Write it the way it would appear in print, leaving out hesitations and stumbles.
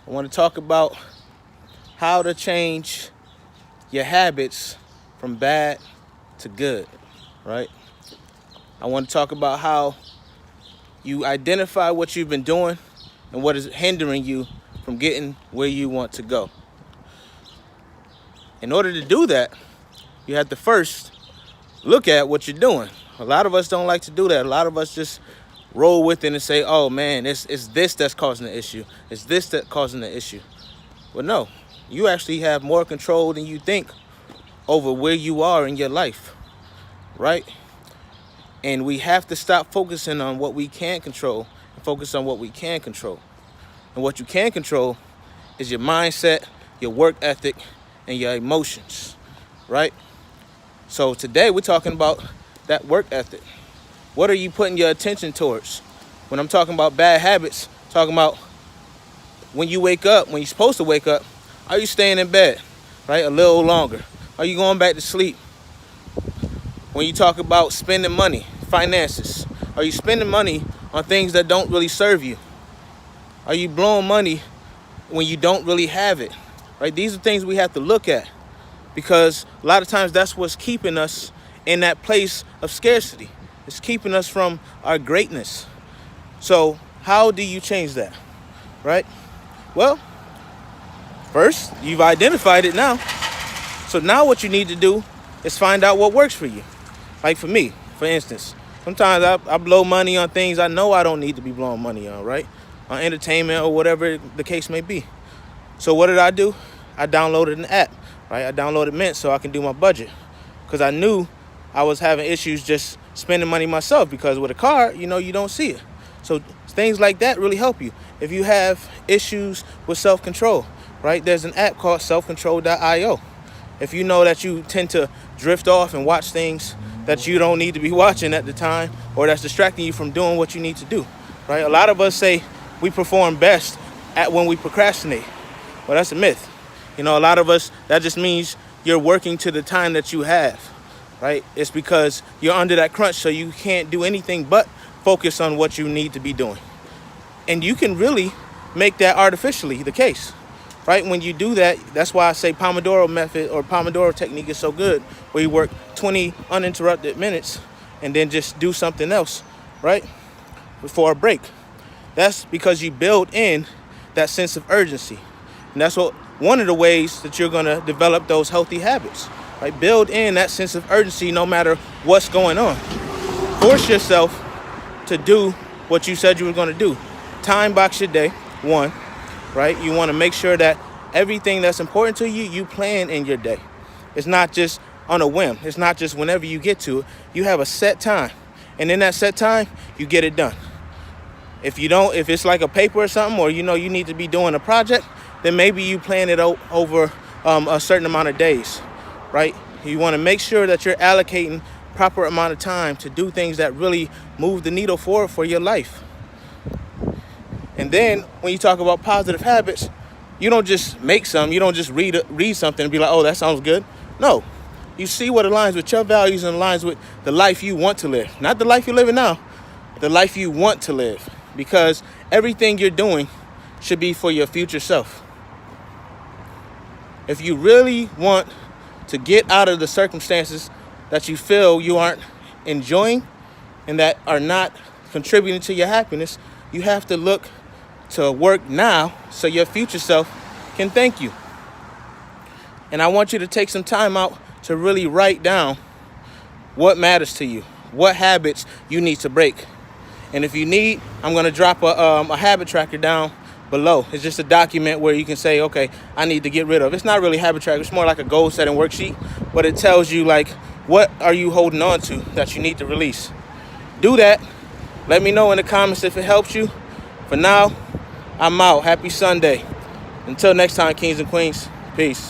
I want to talk about how to change your habits from bad to good, right? I want to talk about how you identify what you've been doing and what is hindering you from getting where you want to go. In order to do that, you have to first look at what you're doing. A lot of us don't like to do that. A lot of us just roll with it and say, oh man, it's this that's causing the issue. It's this that's causing the issue. But no, you actually have more control than you think over where you are in your life, right? And we have to stop focusing on what we can't control and focus on what we can control. And what you can control is your mindset, your work ethic, and your emotions, right? So today we're talking about that work ethic. What are you putting your attention towards? When I'm talking about bad habits, talking about when you wake up, when you're supposed to wake up, are you staying in bed, right, a little longer? Are you going back to sleep? When you talk about spending money, finances, are you spending money on things that don't really serve you? Are you blowing money when you don't really have it, right? These are things we have to look at, because a lot of times that's what's keeping us in that place of scarcity. It's keeping us from our greatness. So how do you change that, right? Well, first, you've identified it now. So now what you need to do is find out what works for you. Like for me, for instance, sometimes I blow money on things I know I don't need to be blowing money on, right? On entertainment or whatever the case may be. So what did I do? I downloaded an app, right? I downloaded Mint so I can do my budget, because I knew I was having issues just spending money myself, because with a card, you don't see it. So things like that really help you. If you have issues with self-control, right? There's an app called SelfControl.io. If you know that you tend to drift off and watch things that you don't need to be watching at the time, or that's distracting you from doing what you need to do, right? A lot of us say we perform best at when we procrastinate. Well, that's a myth. A lot of us, that just means you're working to the time that you have, right? It's because you're under that crunch, so you can't do anything but focus on what you need to be doing. And you can really make that artificially the case, right? When you do that, that's why I say Pomodoro method or Pomodoro technique is so good, where you work 20 uninterrupted minutes and then just do something else, right? Before a break. That's because you build in that sense of urgency. And that's one of the ways that you're going to develop those healthy habits, right? Build in that sense of urgency no matter what's going on. Force yourself to do what you said you were going to do. Time box your day, one, right? You want to make sure that everything that's important to you, you plan in your day. It's not just on a whim. It's not just whenever you get to it. You have a set time. And in that set time, you get it done. If it's like a paper or something, or you need to be doing a project, then maybe you plan it over a certain amount of days, right? You want to make sure that you're allocating proper amount of time to do things that really move the needle forward for your life. And then when you talk about positive habits, you don't just make some. You don't just read something and be like, oh, that sounds good. No, you see what aligns with your values and aligns with the life you want to live. Not the life you're living now, the life you want to live. Because everything you're doing should be for your future self. If you really want to get out of the circumstances that you feel you aren't enjoying and that are not contributing to your happiness, you have to look to work now so your future self can thank you. And I want you to take some time out to really write down what matters to you, what habits you need to break. And if you need, I'm going to drop a habit tracker down below. It's just a document where you can say, okay, I need to get rid of. It's not really a habit tracker. It's more like a goal setting worksheet, but it tells you like, what are you holding on to that you need to release? Do that. Let me know in the comments if it helps you. For now, I'm out. Happy Sunday. Until next time, kings and queens. Peace.